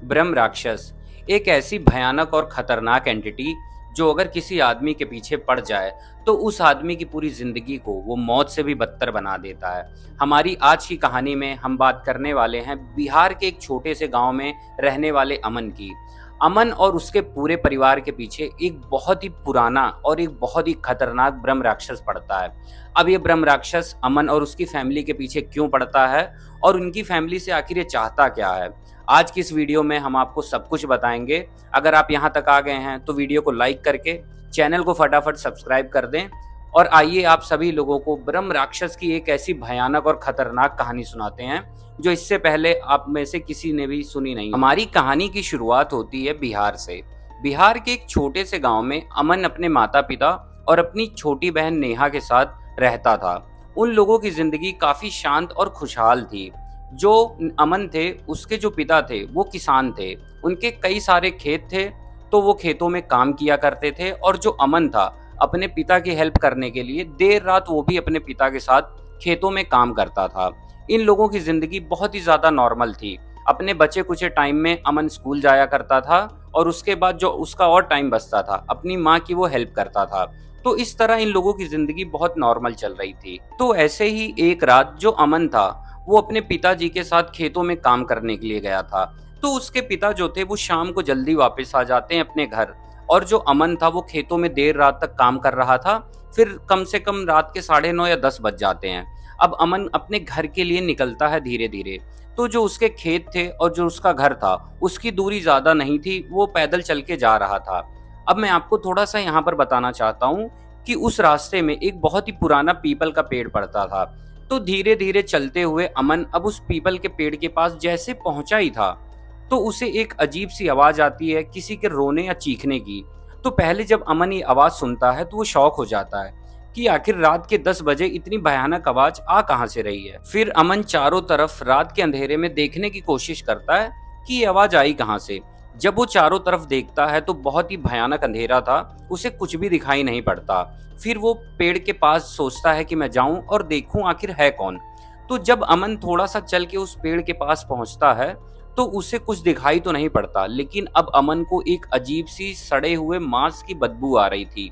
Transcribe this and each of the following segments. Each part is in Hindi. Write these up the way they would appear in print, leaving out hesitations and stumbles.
ब्रह्म राक्षस एक ऐसी भयानक और खतरनाक एंटिटी जो अगर किसी आदमी के पीछे पड़ जाए तो उस आदमी की पूरी जिंदगी को वो मौत से भी बदतर बना देता है। हमारी आज की कहानी में हम बात करने वाले हैं बिहार के एक छोटे से गांव में रहने वाले अमन की। अमन और उसके पूरे परिवार के पीछे एक बहुत ही पुराना और एक बहुत ही खतरनाक ब्रह्म राक्षस पड़ता है। अब ये ब्रह्म राक्षस अमन और उसकी फैमिली के पीछे क्यों पड़ता है और उनकी फैमिली से आखिर ये चाहता क्या है, आज की इस वीडियो में हम आपको सब कुछ बताएंगे। अगर आप यहाँ तक आ गए हैं तो वीडियो को लाइक करके चैनल को फटाफट सब्सक्राइब कर दें और आइए आप सभी लोगों को ब्रह्म राक्षस की एक ऐसी भयानक और खतरनाक कहानी सुनाते हैं जो इससे पहले आप में से किसी ने भी सुनी नहीं। हमारी कहानी की शुरुआत होती है बिहार से। बिहार के एक छोटे से गांव में अमन अपने माता पिता और अपनी छोटी बहन नेहा के साथ रहता था। उन लोगों की जिंदगी काफी शांत और खुशहाल थी। जो अमन थे उसके जो पिता थे वो किसान थे, उनके कई सारे खेत थे तो वो खेतों में काम किया करते थे। और जो अमन था अपने पिता की हेल्प करने के लिए देर रात वो भी अपने पिता के साथ खेतों में काम करता था। इन लोगों की जिंदगी बहुत ही ज्यादा नॉर्मल थी। अपने बचे कुछ टाइम में अमन स्कूल जाया करता था और उसके बाद जो उसका और टाइम बचता था अपनी माँ की वो हेल्प करता था। तो इस तरह इन लोगों की जिंदगी बहुत नॉर्मल चल रही थी। तो ऐसे ही एक रात जो अमन था वो अपने पिताजी के साथ खेतों में काम करने के लिए गया था। तो उसके पिता जो थे वो शाम को जल्दी वापस आ जाते हैं अपने घर। और जो अमन था वो खेतों में देर रात तक काम कर रहा था। फिर कम से कम रात के 9:30 या 10 बज जाते हैं। अब अमन अपने घर के लिए निकलता है धीरे धीरे। तो जो उसके खेत थे और जो उसका घर था उसकी दूरी ज्यादा नहीं थी, वो पैदल चल के जा रहा था। अब मैं आपको थोड़ा सा यहाँ पर बताना चाहता हूँ कि उस रास्ते में एक बहुत ही पुराना पीपल का पेड़ पड़ता था। तो धीरे धीरे चलते हुए अमन अब उस पीपल के पेड़ के पास जैसे पहुंचा ही था तो उसे एक अजीब सी आवाज आती है किसी के रोने या चीखने की। तो पहले जब अमन ये आवाज सुनता है तो वो शॉक हो जाता है कि आखिर रात के 10 बजे इतनी भयानक आवाज आ कहां से रही है। फिर अमन चारों तरफ रात के अंधेरे में देखने की कोशिश करता है कि ये आवाज आई कहां से। जब वो चारों तरफ देखता है तो बहुत ही भयानक अंधेरा था, उसे कुछ भी दिखाई नहीं पड़ता। फिर वो पेड़ के पास सोचता है कि मैं जाऊं और देखूं आखिर है कौन। तो जब अमन थोड़ा सा चल के उस पेड़ के पास पहुंचता है तो उसे कुछ दिखाई तो नहीं पड़ता, लेकिन अब अमन को एक अजीब सी सड़े हुए मांस की बदबू आ रही थी।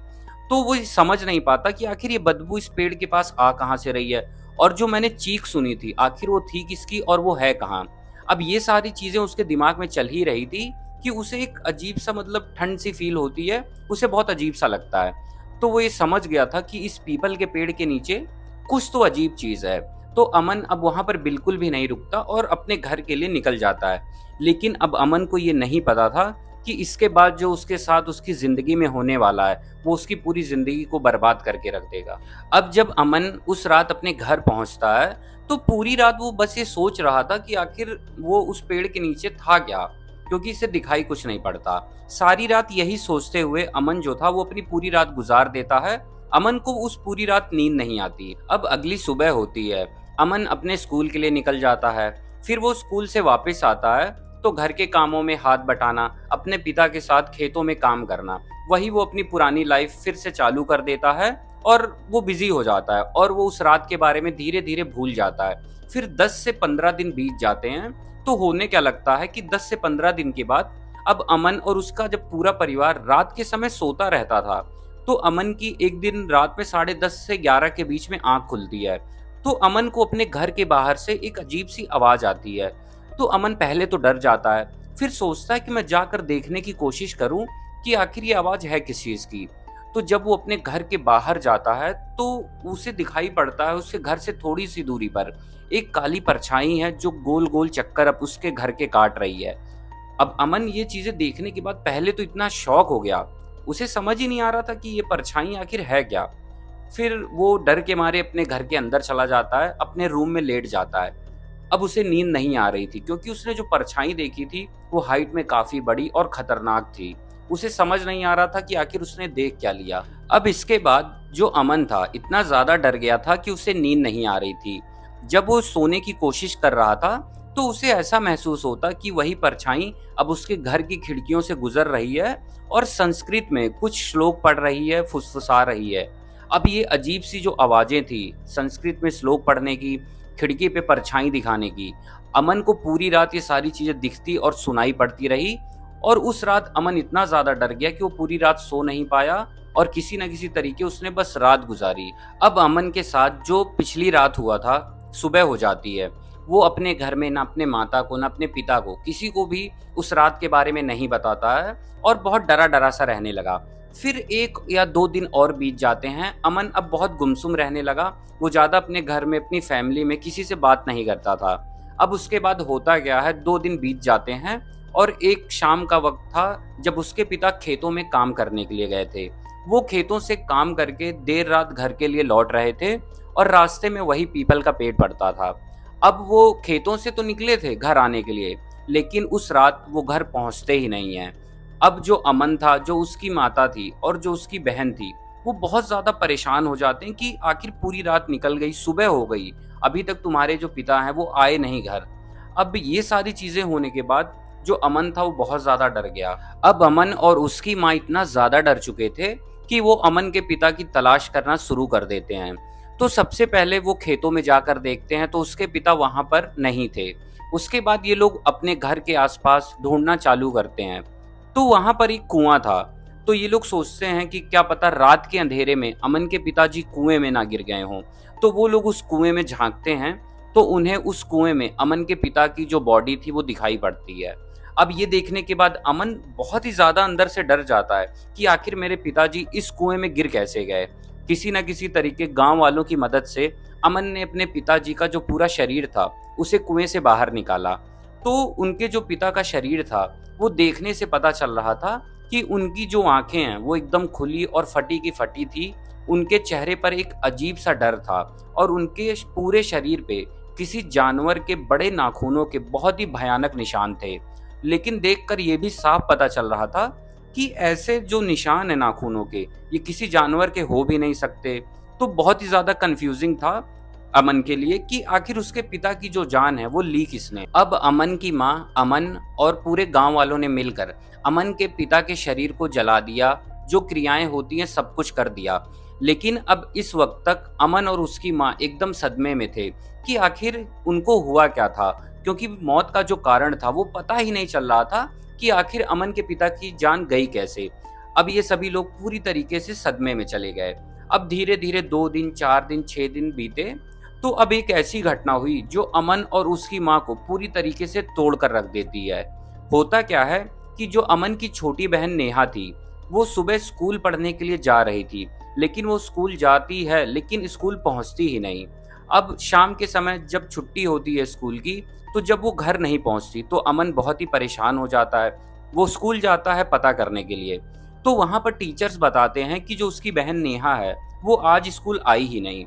तो वो समझ नहीं पाता कि आखिर ये बदबू इस पेड़ के पास आ कहां से रही है और जो मैंने चीख सुनी थी आखिर वो थी किसकी और वो है कहाँ। अब ये सारी चीजें उसके दिमाग में चल ही रही थी कि उसे एक अजीब सा मतलब ठंड सी फील होती है, उसे बहुत अजीब सा लगता है। तो वो ये समझ गया था कि इस पीपल के पेड़ के नीचे कुछ तो अजीब चीज है। तो अमन अब वहां पर बिल्कुल भी नहीं रुकता और अपने घर के लिए निकल जाता है। लेकिन अब अमन को ये नहीं पता था कि इसके बाद जो उसके साथ उसकी जिंदगी में होने वाला है वो उसकी पूरी जिंदगी को बर्बाद करके रख देगा। अब जब अमन उस रात अपने घर पहुंचता है तो पूरी रात वो बस ये सोच रहा था कि आखिर वो उस पेड़ के नीचे था क्या, क्योंकि इसे दिखाई कुछ नहीं पड़ता। सारी रात यही सोचते हुए अमन जो था वो अपनी पूरी रात गुजार देता है। अमन को उस पूरी रात नींद नहीं आती। अब अगली सुबह होती है, अमन अपने स्कूल के लिए निकल जाता है। फिर वो स्कूल से वापस आता है तो घर के कामों में हाथ बटाना, अपने पिता के साथ खेतों में काम करना, वही वो अपनी पुरानी लाइफ फिर से चालू कर देता है और वो बिजी हो जाता है और वो उस रात के बारे में धीरे धीरे भूल जाता है। फिर 10 से 15 दिन बीत जाते हैं। तो होने क्या लगता है कि 10 से 15 दिन के बाद अब अमन और उसका जब पूरा परिवार रात के समय सोता रहता था तो अमन की एक दिन रात में 10:30 से 11 के बीच में आंख खुलती है। तो अमन को अपने घर के बाहर से एक अजीब सी आवाज आती है। तो अमन पहले तो डर जाता है, फिर सोचता है कि मैं जाकर देखने की कोशिश करूं कि आखिर ये आवाज है किस चीज की। तो जब वो अपने घर के बाहर जाता है तो उसे दिखाई पड़ता है उसके घर से थोड़ी सी दूरी पर एक काली परछाई है जो गोल गोल चक्कर अब उसके घर के काट रही है। अब अमन ये चीजें देखने के बाद पहले तो इतना शॉक हो गया, उसे समझ ही नहीं आ रहा था कि ये परछाई आखिर है क्या। फिर वो डर के मारे अपने घर के अंदर चला जाता है, अपने रूम में लेट जाता है। अब उसे नींद नहीं आ रही थी क्योंकि उसने जो परछाई देखी थी वो हाइट में काफी बड़ी और खतरनाक थी। उसे समझ नहीं आ रहा था कि आखिर उसने देख क्या लिया। अब इसके बाद जो अमन था इतना ज्यादा डर गया था कि उसे नींद नहीं आ रही थी। जब वो सोने की कोशिश कर रहा था तो उसे ऐसा महसूस होता कि वही परछाई अब उसके घर की खिड़कियों से गुजर रही है और संस्कृत में कुछ श्लोक पढ़ रही है, फुसफुसा रही है। अब ये अजीब सी जो आवाजें थी संस्कृत में श्लोक पढ़ने की, खिड़की पे परछाई दिखाने की, अमन को पूरी रात ये सारी चीजें दिखती और सुनाई पड़ती रही, और उस रात अमन इतना ज्यादा डर गया कि वो पूरी रात सो नहीं पाया और किसी न किसी तरीके उसने बस रात गुजारी। अब अमन के साथ जो पिछली रात हुआ था, सुबह हो जाती है। वो अपने घर में ना अपने माता को ना अपने पिता को, किसी को भी उस रात के बारे में नहीं बताता है और बहुत डरा डरा सा रहने लगा। फिर 1 या 2 दिन और बीत जाते हैं। अमन अब बहुत गुमसुम रहने लगा। वो ज़्यादा अपने घर में, अपनी फैमिली में किसी से बात नहीं करता था। अब उसके बाद होता क्या है, 2 दिन बीत जाते हैं और एक शाम का वक्त था जब उसके पिता खेतों में काम करने के लिए गए थे। वो खेतों से काम करके देर रात घर के लिए लौट रहे थे और रास्ते में वही पीपल का पेड़ पड़ता था। अब वो खेतों से तो निकले थे घर आने के लिए, लेकिन उस रात वो घर पहुंचते ही नहीं है। अब जो अमन था, जो उसकी माता थी और जो उसकी बहन थी, वो बहुत ज़्यादा परेशान हो जाते हैं कि आखिर पूरी रात निकल गई, सुबह हो गई, अभी तक तुम्हारे जो पिता हैं वो आए नहीं घर। अब ये सारी चीज़ें होने के बाद जो अमन था वो बहुत ज़्यादा डर गया। अब अमन और उसकी माँ इतना ज़्यादा डर चुके थे कि वो अमन के पिता की तलाश करना शुरू कर देते हैं। तो सबसे पहले वो खेतों में जाकर देखते हैं तो उसके पिता वहाँ पर नहीं थे। उसके बाद ये लोग अपने घर के आसपास ढूंढना चालू करते हैं। तो वहां पर एक कुआं था। तो ये लोग सोचते हैं कि क्या पता रात के अंधेरे में अमन के पिताजी कुएं में ना गिर गए हों। तो वो लोग उस कुएं में झांकते हैं तो उन्हें उस कुएं में अमन के पिता की जो बॉडी थी वो दिखाई पड़ती है। अब ये देखने के बाद अमन बहुत ही ज्यादा अंदर से डर जाता है कि आखिर मेरे पिताजी इस कुएं में गिर कैसे गए। किसी न किसी तरीके गांव वालों की मदद से अमन ने अपने पिताजी का जो पूरा शरीर था उसे कुएं से बाहर निकाला। तो उनके जो पिता का शरीर था वो देखने से पता चल रहा था कि उनकी जो आंखें हैं वो एकदम खुली और फटी की फटी थी। उनके चेहरे पर एक अजीब सा डर था और उनके पूरे शरीर पे किसी जानवर के बड़े नाखूनों के बहुत ही भयानक निशान थे। लेकिन देखकर ये भी साफ पता चल रहा था कि ऐसे जो निशान है नाखूनों के, ये किसी जानवर के हो भी नहीं सकते। तो बहुत ही ज्यादा कंफ्यूजिंग था अमन के लिए कि आखिर उसके पिता की जो जान है वो ली किसने। अब अमन की माँ, अमन और पूरे गांव वालों ने मिलकर अमन के पिता के शरीर को जला दिया। जो क्रियाएं होती हैं सब कुछ कर दिया। लेकिन अब इस वक्त तक अमन और उसकी माँ एकदम सदमे में थे कि आखिर उनको हुआ क्या था, क्योंकि मौत का जो कारण था वो पता ही नहीं चल रहा था कि आखिर अमन के पिता की जान गई कैसे। अब ये सभी लोग पूरी तरीके से सदमे में चले गए। अब धीरे धीरे 2 दिन, 4 दिन, 6 दिन बीते। तो अब एक ऐसी घटना हुई जो अमन और उसकी माँ को पूरी तरीके से तोड़ कर रख देती है। होता क्या है कि जो अमन की छोटी बहन नेहा थी वो सुबह स्कूल पढ़ने के लिए जा रही थी, लेकिन वो स्कूल जाती है लेकिन स्कूल पहुंचती ही नहीं। अब शाम के समय जब छुट्टी होती है स्कूल की, तो जब वो घर नहीं पहुंचती तो अमन बहुत ही परेशान हो जाता है। वो स्कूल जाता है पता करने के लिए। तो वहां पर टीचर्स बताते हैं कि जो उसकी बहन नेहा है वो आज स्कूल आई ही नहीं।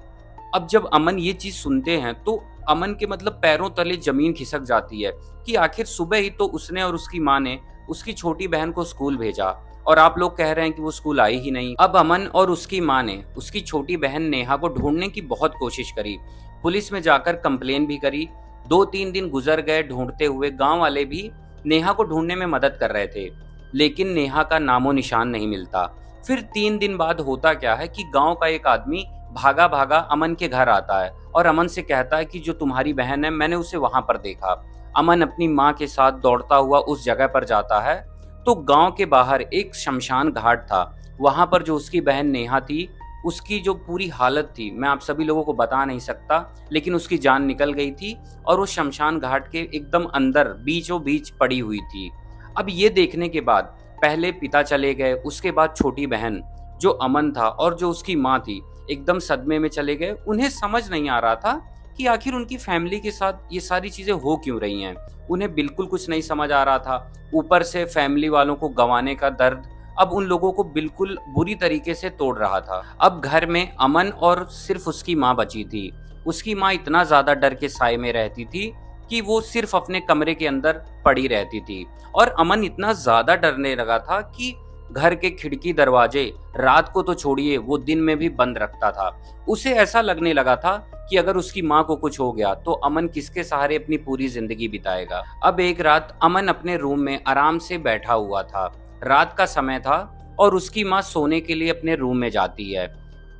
अब जब अमन ये चीज सुनते हैं तो अमन के मतलब पैरों तले जमीन खिसक जाती है कि आखिर सुबह ही तो उसने और उसकी माँ ने उसकी छोटी बहन को स्कूल भेजा और आप लोग कह रहे हैं कि वो स्कूल आई ही नहीं। अब अमन और उसकी माँ ने उसकी छोटी बहन नेहा को ढूंढने की बहुत कोशिश करी, पुलिस में जाकर कंप्लेन भी करी। 2-3 दिन गुजर गए ढूंढते हुए। गांव वाले भी नेहा को ढूंढने में मदद कर रहे थे, लेकिन नेहा का नामो निशान नहीं मिलता। फिर 3 दिन बाद होता क्या है कि गांव का एक आदमी भागा भागा अमन के घर आता है और अमन से कहता है कि जो तुम्हारी बहन है मैंने उसे वहां पर देखा। अमन अपनी माँ के साथ दौड़ता हुआ उस जगह पर जाता है। तो गांव के बाहर एक शमशान घाट था। वहां पर जो उसकी बहन नेहा थी उसकी जो पूरी हालत थी मैं आप सभी लोगों को बता नहीं सकता, लेकिन उसकी जान निकल गई थी और वो शमशान घाट के एकदम अंदर बीचों बीच पड़ी हुई थी। अब ये देखने के बाद पहले पिता चले गए, उसके बाद छोटी बहन जो अमन था और जो उसकी माँ थी एकदम सदमे में चले गए। उन्हें समझ नहीं आ रहा था कि आखिर उनकी फैमिली के साथ ये सारी चीजें हो क्यों रही हैं। उन्हें बिल्कुल कुछ नहीं समझ आ रहा था। ऊपर से फैमिली वालों को गंवाने का दर्द अब उन लोगों को बिल्कुल बुरी तरीके से तोड़ रहा था। अब घर में अमन और सिर्फ उसकी माँ बची थी। उसकी माँ इतना ज्यादा डर के साए में रहती थी कि वो सिर्फ अपने कमरे के अंदर पड़ी रहती थी और अमन इतना ज्यादा डरने लगा था कि घर के खिड़की दरवाजे रात को तो छोड़िए वो दिन में भी बंद रखता था। उसे ऐसा लगने लगा था कि अगर उसकी माँ को कुछ हो गया तो अमन किसके सहारे अपनी पूरी जिंदगी बिताएगा। अब एक रात अमन अपने रूम में आराम से बैठा हुआ था। रात का समय था और उसकी माँ सोने के लिए अपने रूम में जाती है।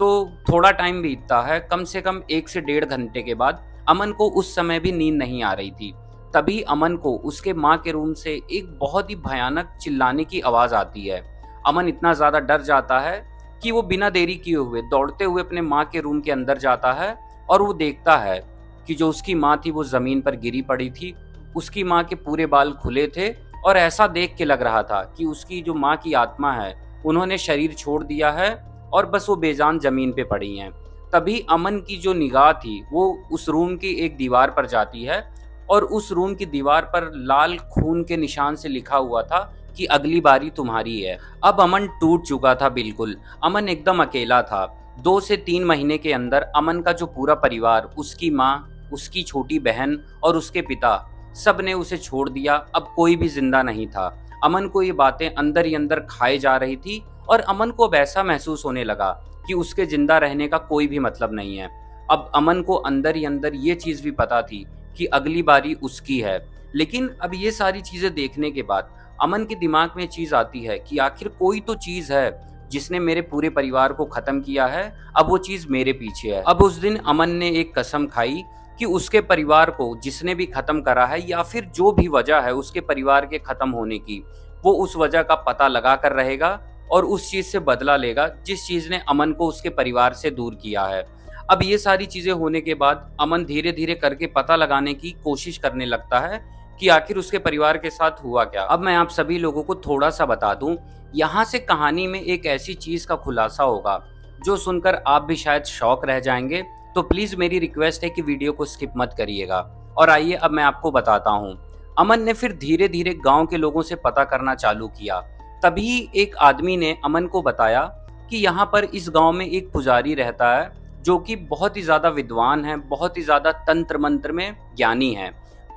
तो थोड़ा टाइम बीतता है, कम से कम 1 से 1.5 घंटे के बाद। अमन को उस समय भी नींद नहीं आ रही थी। तभी अमन को उसके माँ के रूम से एक बहुत ही भयानक चिल्लाने की आवाज आती है। अमन इतना ज्यादा डर जाता है कि वो बिना देरी किए हुए दौड़ते हुए अपने माँ के रूम के अंदर जाता है और वो देखता है कि जो उसकी माँ थी वो जमीन पर गिरी पड़ी थी। उसकी माँ के पूरे बाल खुले थे और ऐसा देख के लग रहा था कि उसकी जो माँ की आत्मा है उन्होंने शरीर छोड़ दिया है और बस वो बेजान जमीन पे पड़ी हैं। तभी अमन की जो निगाह थी वो उस रूम की एक दीवार पर जाती है और उस रूम की दीवार पर लाल खून के निशान से लिखा हुआ था कि अगली बारी तुम्हारी है। अब अमन टूट चुका था बिल्कुल। अमन एकदम अकेला था। 2 से 3 महीने के अंदर अमन का जो पूरा परिवार, उसकी माँ, उसकी छोटी बहन और उसके पिता, सब ने उसे छोड़ दिया। अब कोई भी जिंदा नहीं था। अमन को ये बातें अंदर ही अंदर खाए जा रही थी और अमन को अब ऐसा महसूस होने लगा कि उसके जिंदा रहने का कोई भी मतलब नहीं है। अब अमन को अंदर ही अंदर ये चीज भी पता थी कि अगली बारी उसकी है। लेकिन अब ये सारी चीजें देखने के बाद अमन के दिमाग में चीज आती है कि आखिर कोई तो चीज है जिसने मेरे पूरे परिवार को खत्म किया है। अब वो चीज मेरे पीछे है। अब उस दिन अमन ने एक कसम खाई कि उसके परिवार को जिसने भी खत्म करा है या फिर जो भी वजह है उसके परिवार के खत्म होने की, वो उस वजह का पता लगा कर रहेगा और उस चीज से बदला लेगा जिस चीज ने अमन को उसके परिवार से दूर किया है। अब ये सारी चीजें होने के बाद अमन धीरे धीरे करके पता लगाने की कोशिश करने लगता है कि आखिर उसके परिवार के साथ हुआ क्या। अब मैं आप सभी लोगों को थोड़ा सा बता दूं, यहाँ से कहानी में एक ऐसी चीज का खुलासा होगा जो सुनकर आप भी शायद शॉक रह जाएंगे। तो प्लीज मेरी रिक्वेस्ट है कि वीडियो को स्किप मत करिएगा। और आइए अब मैं आपको बताता हूँ। अमन ने फिर धीरे धीरे गांव के लोगों से पता करना चालू किया। तभी एक आदमी ने अमन को बताया कि यहाँ पर इस गांव में एक पुजारी रहता है जो कि बहुत ही ज्यादा विद्वान है, बहुत ही ज्यादा तंत्र मंत्र में ज्ञानी है।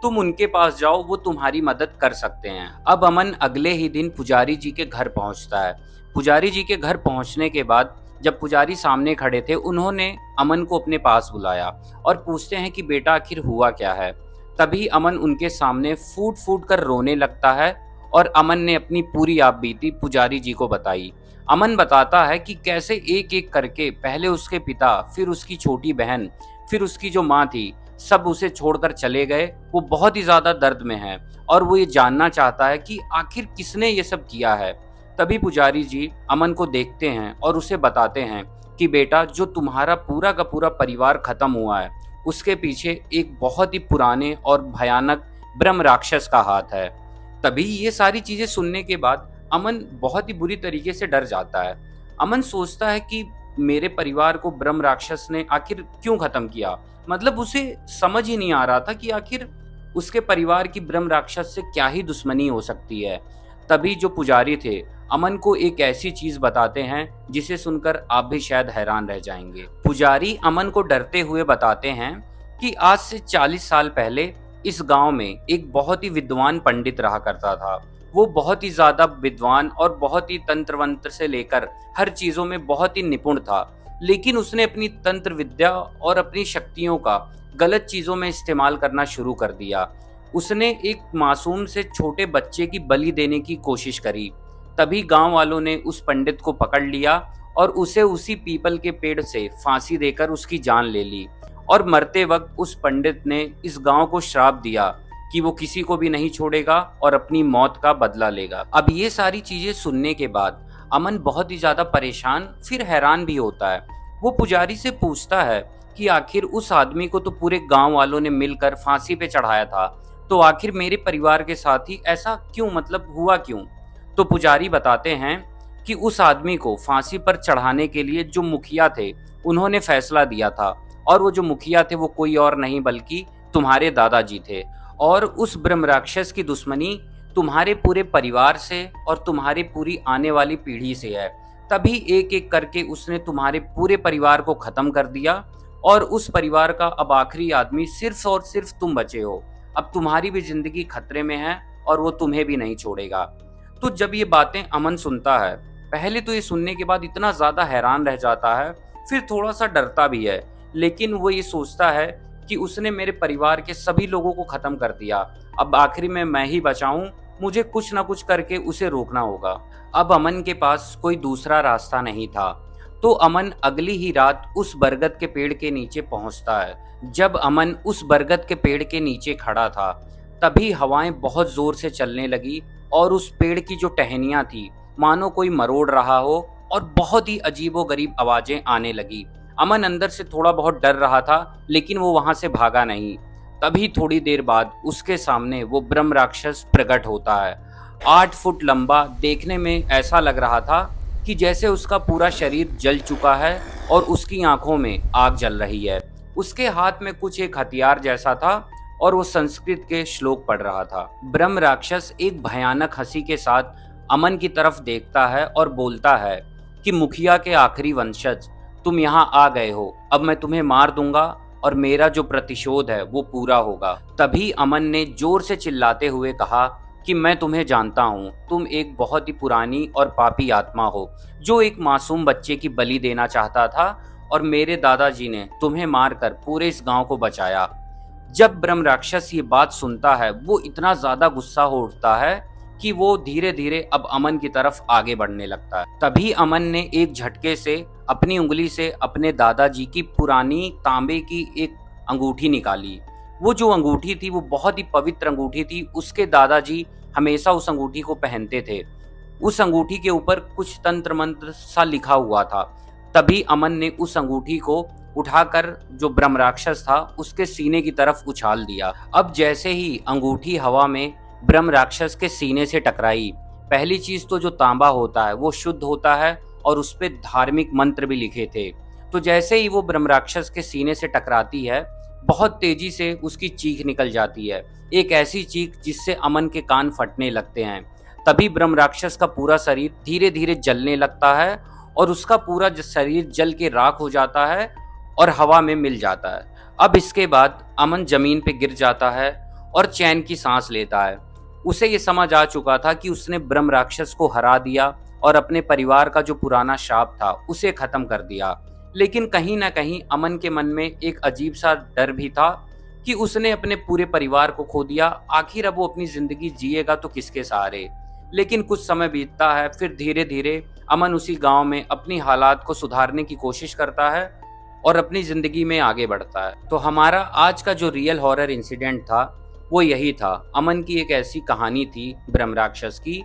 तुम उनके पास जाओ, वो तुम्हारी मदद कर सकते हैं। अब अमन अगले ही दिन पुजारी जी के घर पहुंचता है। पुजारी जी के घर पहुंचने के बाद जब पुजारी सामने खड़े थे, उन्होंने अमन को अपने पास बुलाया और पूछते हैं कि बेटा आखिर हुआ क्या है। तभी अमन उनके सामने फूट फूट कर रोने लगता है और अमन ने अपनी पूरी आप बीती पुजारी जी को बताई। अमन बताता है कि कैसे एक एक करके पहले उसके पिता, फिर उसकी छोटी बहन, फिर उसकी जो माँ थी, सब उसे छोड़कर चले गए। वो बहुत ही ज्यादा दर्द में है और वो ये जानना चाहता है कि आखिर किसने ये सब किया है। तभी पुजारी जी अमन को देखते हैं और उसे बताते हैं कि बेटा, जो तुम्हारा पूरा का पूरा परिवार खत्म हुआ है उसके पीछे एक बहुत ही पुराने और भयानक ब्रह्म राक्षस का हाथ है। तभी ये सारी चीजें सुनने के बाद अमन बहुत ही बुरी तरीके से डर जाता है। अमन सोचता है कि मेरे परिवार को ब्रह्म राक्षस ने आखिर क्यों खत्म किया। मतलब उसे समझ ही नहीं आ रहा था कि आखिर उसके परिवार की ब्रह्म राक्षस से क्या ही दुश्मनी हो सकती है। तभी जो पुजारी थे अमन को एक ऐसी चीज बताते हैं जिसे सुनकर आप भी शायद हैरान रह जाएंगे। पुजारी अमन को डरते हुए बताते हैं कि आज से 40 साल पहले इस गांव में एक बहुत ही विद्वान पंडित रहा करता था। वो बहुत ही ज्यादा विद्वान और बहुत ही तंत्र वंत्र से लेकर हर चीजों में बहुत ही निपुण था। लेकिन उसने अपनी तंत्र विद्या और अपनी शक्तियों का गलत चीजों में इस्तेमाल करना शुरू कर दिया। उसने एक मासूम से छोटे बच्चे की बलि देने की कोशिश करी। तभी गांव वालों ने उस पंडित को पकड़ लिया और उसे उसी पीपल के पेड़ से फांसी देकर उसकी जान ले ली। और मरते वक्त उस पंडित ने इस गांव को श्राप दिया कि वो किसी को भी नहीं छोड़ेगा और अपनी मौत का बदला लेगा। अब ये सारी चीजें सुनने के बाद अमन बहुत ही ज्यादा परेशान फिर हैरान भी होता है। वो पुजारी से पूछता है कि आखिर उस आदमी को तो पूरे गांव वालों ने मिलकर फांसी पे चढ़ाया था, तो आखिर मेरे परिवार के साथ ही ऐसा क्यों, मतलब हुआ क्यों। तो पुजारी बताते हैं कि उस आदमी को फांसी पर चढ़ाने के लिए जो मुखिया थे उन्होंने फैसला दिया था और वो जो मुखिया थे वो कोई और नहीं बल्कि तुम्हारे दादाजी थे। और उस ब्रह्म राक्षस की दुश्मनी तुम्हारे पूरे परिवार से और तुम्हारी पूरी आने वाली पीढ़ी से है। तभी एक एक करके उसने तुम्हारे पूरे परिवार को खत्म कर दिया और उस परिवार का अब आखिरी आदमी सिर्फ और सिर्फ तुम बचे हो। अब तुम्हारी भी जिंदगी खतरे में है और वो तुम्हें भी नहीं छोड़ेगा। तो जब ये बातें अमन सुनता है, पहले तो ये सुनने के बाद इतना ज्यादा हैरान रह जाता है, फिर थोड़ा सा डरता भी है। लेकिन वो ये सोचता है कि उसने मेरे परिवार के सभी लोगों को खत्म कर दिया, अब आखिरी में मैं ही बचाऊं, मुझे कुछ ना कुछ करके उसे रोकना होगा। अब अमन के पास कोई दूसरा रास्ता नहीं था, तो अमन अगली ही रात उस बरगद के पेड़ के नीचे पहुंचता है। जब अमन उस बरगद के पेड़ के नीचे खड़ा था, तभी हवाएं बहुत जोर से चलने लगी और उस पेड़ की जो टहनियां थी मानो कोई मरोड़ रहा हो, और बहुत ही अजीबोगरीब आवाजें आने लगी। अमन अंदर से थोड़ा बहुत डर रहा था, लेकिन वो वहां से भागा नहीं। तभी थोड़ी देर बाद उसके सामने वो ब्रह्म राक्षस प्रकट होता है। 8 फुट लंबा, देखने में ऐसा लग रहा था कि जैसे उसका पूरा शरीर जल चुका है और उसकी आंखों में आग जल रही है। उसके हाथ में कुछ एक हथियार जैसा था और वो संस्कृत के श्लोक पढ़ रहा था। ब्रह्म राक्षस एक भयानक हंसी के साथ अमन की तरफ देखता है और बोलता है कि मुखिया के आखिरी वंशज, तुम यहाँ आ गए हो। अब मैं तुम्हें मार दूंगा और मेरा जो प्रतिशोध है वो पूरा होगा। तभी अमन ने जोर से चिल्लाते हुए कहा कि मैं तुम्हें जानता हूँ, तुम एक बहुत ही पुरानी और पापी आत्मा हो जो एक मासूम बच्चे की बलि देना चाहता था, और मेरे दादाजी ने तुम्हें मारकर पूरे इस गांव को बचाया। जब ब्रह्म राक्षस ये बात सुनता है वो इतना ज्यादा गुस्सा हो उठता है कि वो धीरे धीरे अब अमन की तरफ आगे बढ़ने लगता है। तभी अमन ने एक झटके से अपनी उंगली से अपने दादाजी की पुरानी तांबे की एक अंगूठी निकाली। वो जो अंगूठी थी वो बहुत ही पवित्र अंगूठी थी। उसके दादाजी हमेशा उस अंगूठी को पहनते थे। उस अंगूठी के ऊपर कुछ तंत्र मंत्र सा लिखा हुआ था। तभी अमन ने उस अंगूठी को उठाकर जो ब्रह्म राक्षस था उसके सीने की तरफ उछाल दिया। अब जैसे ही अंगूठी हवा में ब्रह्म राक्षस के सीने से टकराई, पहली चीज तो जो तांबा होता है वो शुद्ध होता है और उस पे धार्मिक मंत्र भी लिखे थे। तो जैसे ही वो ब्रह्म राक्षस के सीने से टकराती है, बहुत तेजी से उसकी चीख निकल जाती है, एक ऐसी चीख जिससे अमन के कान फटने लगते हैं। तभी ब्रह्म राक्षस का पूरा शरीर धीरे धीरे जलने लगता है और उसका पूरा शरीर जल के राख हो जाता है और हवा में मिल जाता है। अब इसके बाद अमन जमीन पे गिर जाता है और चैन की सांस लेता है। उसे ये समझ आ चुका था कि उसने ब्रह्म राक्षस को हरा दिया और अपने परिवार का जो पुराना शाप था उसे खत्म कर दिया। लेकिन कहीं ना कहीं अमन के मन में एक अजीब सा डर भी था कि उसने अपने पूरे परिवार को खो दिया। आखिर अब वो अपनी जिंदगी जिएगा तो किसके सहारे। लेकिन कुछ समय बीतता है, फिर धीरे धीरे अमन उसी गांव में अपनी हालात को सुधारने की कोशिश करता है और अपनी जिंदगी में आगे बढ़ता है। तो हमारा आज का जो रियल हॉरर इंसिडेंट था वो यही था। अमन की एक ऐसी कहानी थी ब्रह्म राक्षस की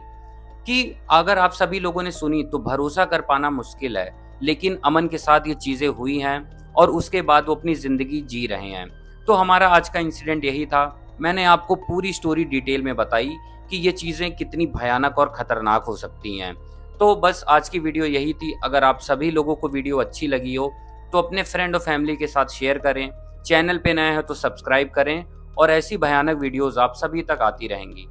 कि अगर आप सभी लोगों ने सुनी तो भरोसा कर पाना मुश्किल है, लेकिन अमन के साथ ये चीजें हुई हैं और उसके बाद वो अपनी जिंदगी जी रहे हैं। तो हमारा आज का इंसिडेंट यही था। मैंने आपको पूरी स्टोरी डिटेल में बताई कि ये चीजें कितनी भयानक और खतरनाक हो सकती हैं। तो बस आज की वीडियो यही थी। अगर आप सभी लोगों को वीडियो अच्छी लगी हो तो अपने फ्रेंड और फैमिली के साथ शेयर करें। चैनल पे नए हैं तो सब्सक्राइब करें और ऐसी भयानक वीडियोस आप सभी तक आती रहेंगी।